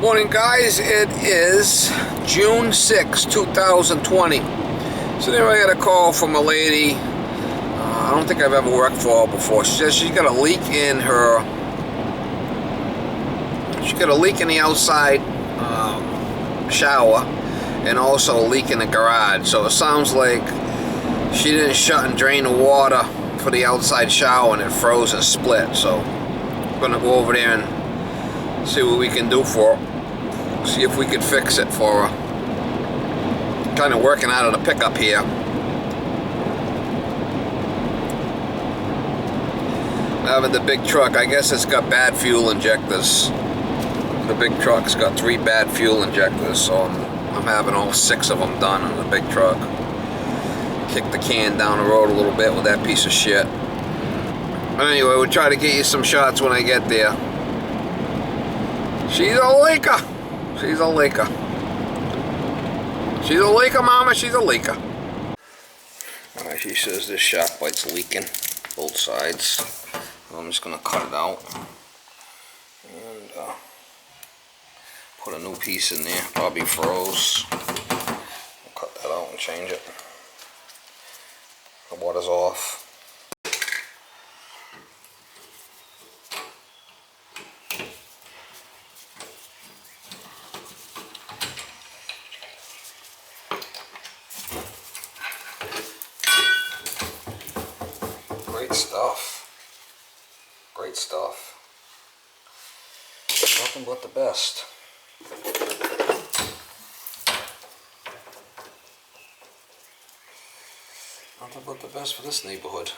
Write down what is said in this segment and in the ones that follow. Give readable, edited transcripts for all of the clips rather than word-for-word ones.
Morning, guys. It is June 6, 2020. So there I got a call from a lady. I don't think I've ever worked for her before. She says she's got a leak in her. She's got a leak in the outside shower, and also a leak in the garage. So it sounds like she didn't shut and drain the water for the outside shower, and it froze and split. So I'm gonna go over there and see what we can do for her. See if we can fix it for her. Kind of working out of the pickup here. Having the big truck, I guess it's got bad fuel injectors. The big truck's got 3 bad fuel injectors, so I'm having all 6 of them done on the big truck. Kick the can down the road a little bit with that piece of shit. But anyway, we'll try to get you some shots when I get there. She's a leaker. She's a leaker. She's a leaker, mama. She's a leaker. Alright, she says this shock light's leaking, both sides. I'm just gonna cut it out and put a new piece in there. Probably froze. I'll cut that out and change it. The water's off. Great stuff. Great stuff. Nothing but the best. Nothing but the best for this neighborhood.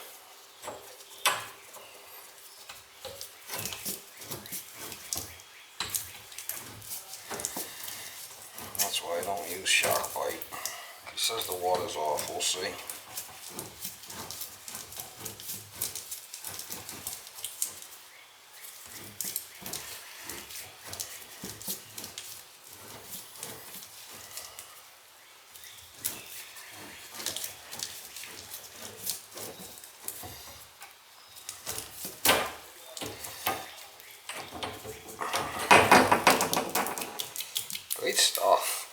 That's why I don't use shark bite. He says the water's off, we'll see. Great stuff.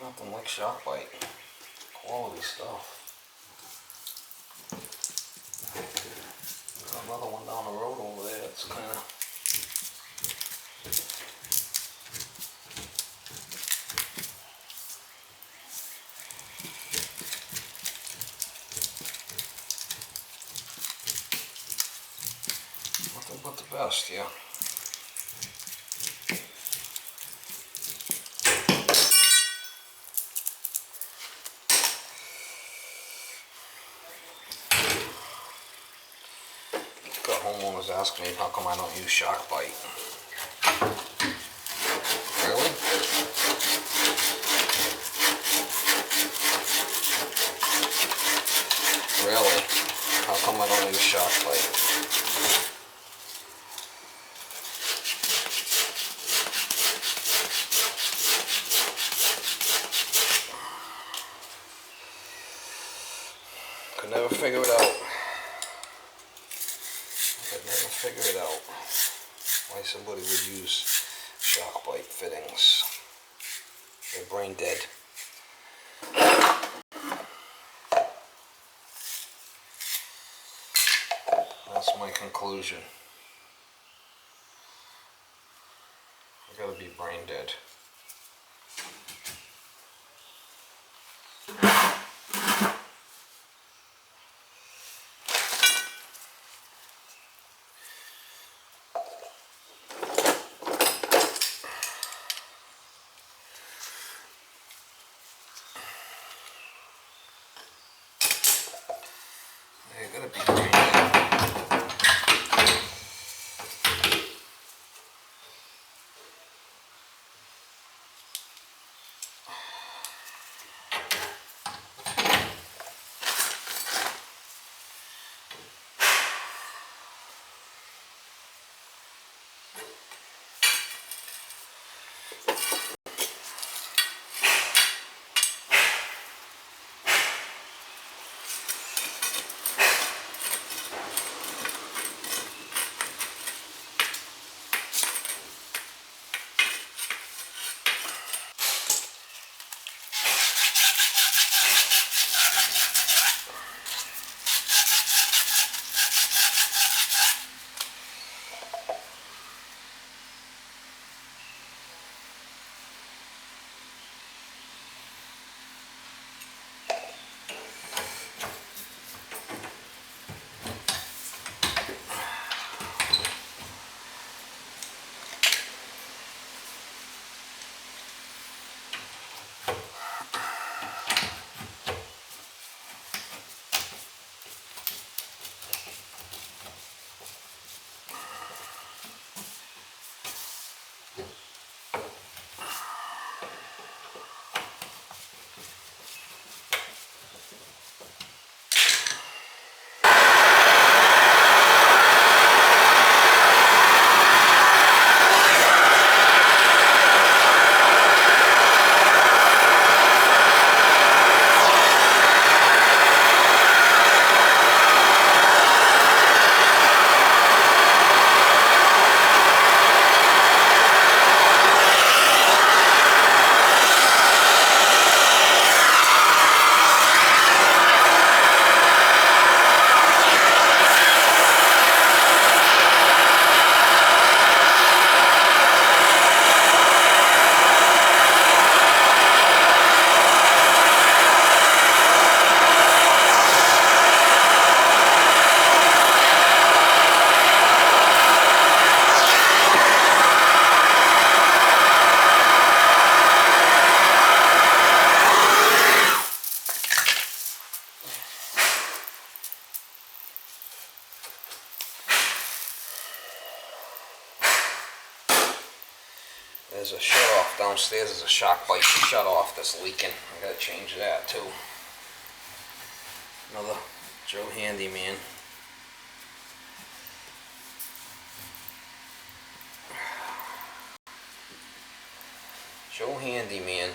Nothing like shark bite. Quality stuff. Got another one down the road over there. It's kind of. Nothing but the best, yeah. Homeowners ask me how come I don't use shark bite. Really? Really? How come I don't use shark bite? Could never figure it out. I'd never figure it out why somebody would use shark bite fittings. They're brain dead. That's my conclusion. I gotta be brain dead. You gotta be brain dead. There's a shut off downstairs. There's a shock bite shut off that's leaking. I gotta change that too. Another Joe Handyman. Joe Handyman.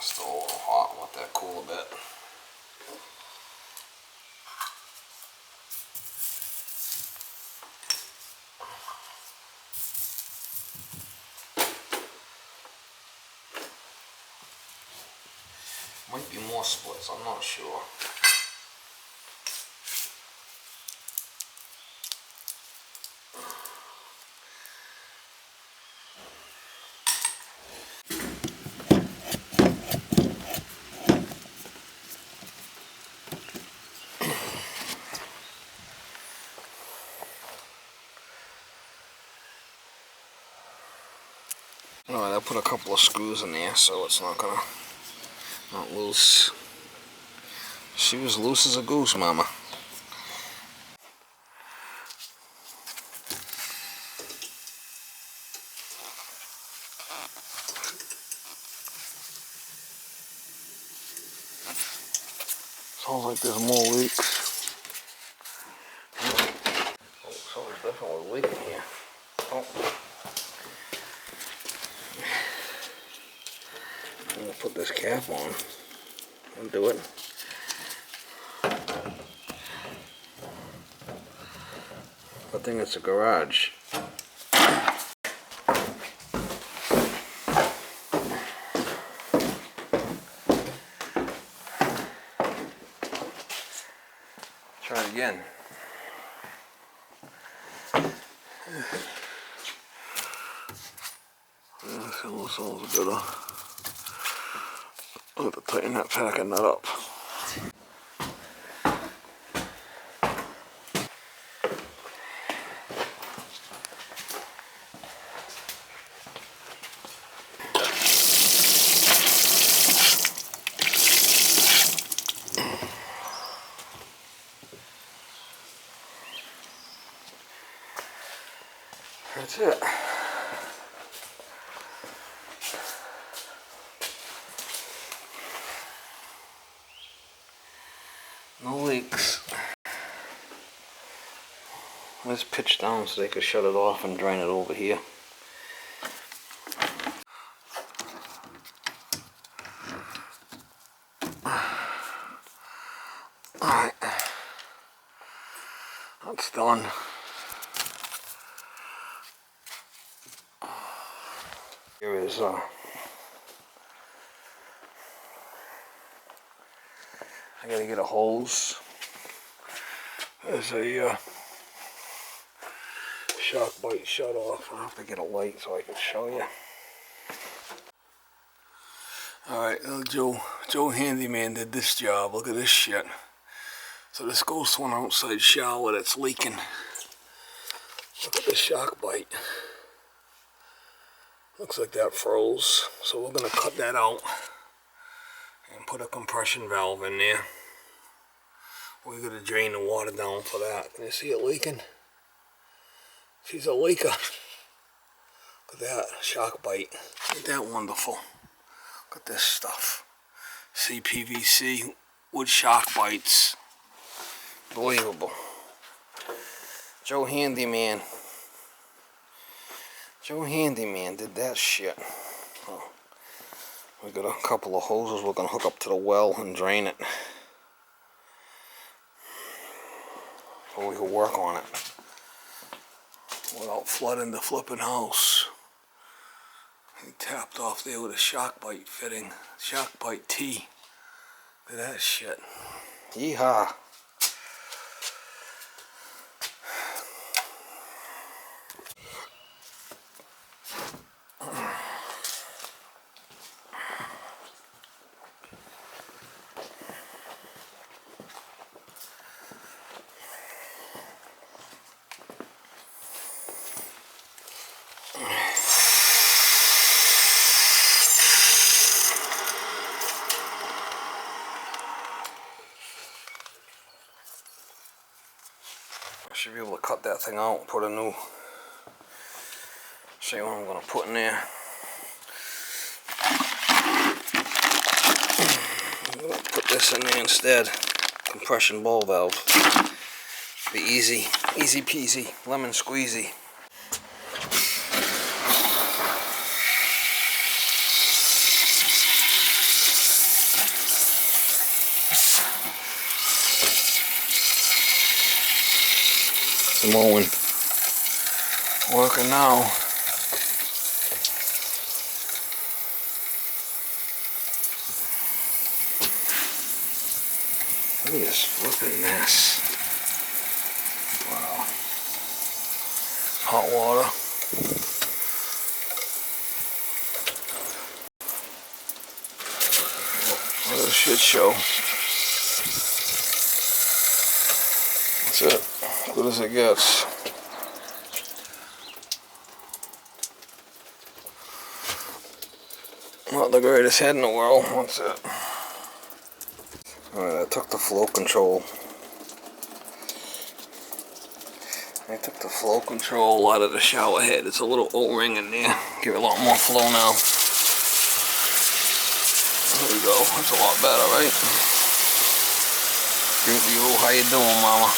Still a little hot. Let that cool a bit. Might be more splits, I'm not sure. Alright, I put a couple of screws in there so it's not loose. She was loose as a goose, mama. Sounds like there's more leaks. Oh, something's definitely leaking here. Oh. I'm gonna put this cap on and do it. I think it's a garage. Try it again. That sounds better. I'll have to tighten that packing nut up. That's it. No leaks. Let's pitch down so they could shut it off and drain it over here. Alright. That's done. Here is I gotta get a hose. There's a shock bite shut off. I'll have to get a light so I can show you. Alright, Joe Handyman did this job. Look at this shit. So this goes to an outside shower that's leaking. Look at the shock bite. Looks like that froze. So we're gonna cut that out and put a compression valve in there. We're gonna drain the water down for that. Can you see it leaking? She's a leaker. Look at that shock bite. Isn't that wonderful? Look at this stuff. CPVC wood shock bites. Unbelievable. Joe Handyman. Joe Handyman did that shit. Oh. We got a couple of hoses we're gonna hook up to the well and drain it. So we can work on it without flooding the flipping house. He tapped off there with a shock bite fitting. Shock bite T. Look at that shit. Yeehaw. Should be able to cut that thing out and put a new. See what I'm going to put in there. I'm going to put this in there instead. Compression ball valve. Be easy peasy, lemon squeezy. The mowing working now. Look at this flipping mess. Wow. Hot water. What a shit show. That's it. Good as it gets. Not the greatest head in the world. That's it. Alright, I took the flow control. I took the flow control out of the shower head. It's a little O-ring in there. Give it a lot more flow now. There we go. That's a lot better, right? Give it to you. How you doing, mama?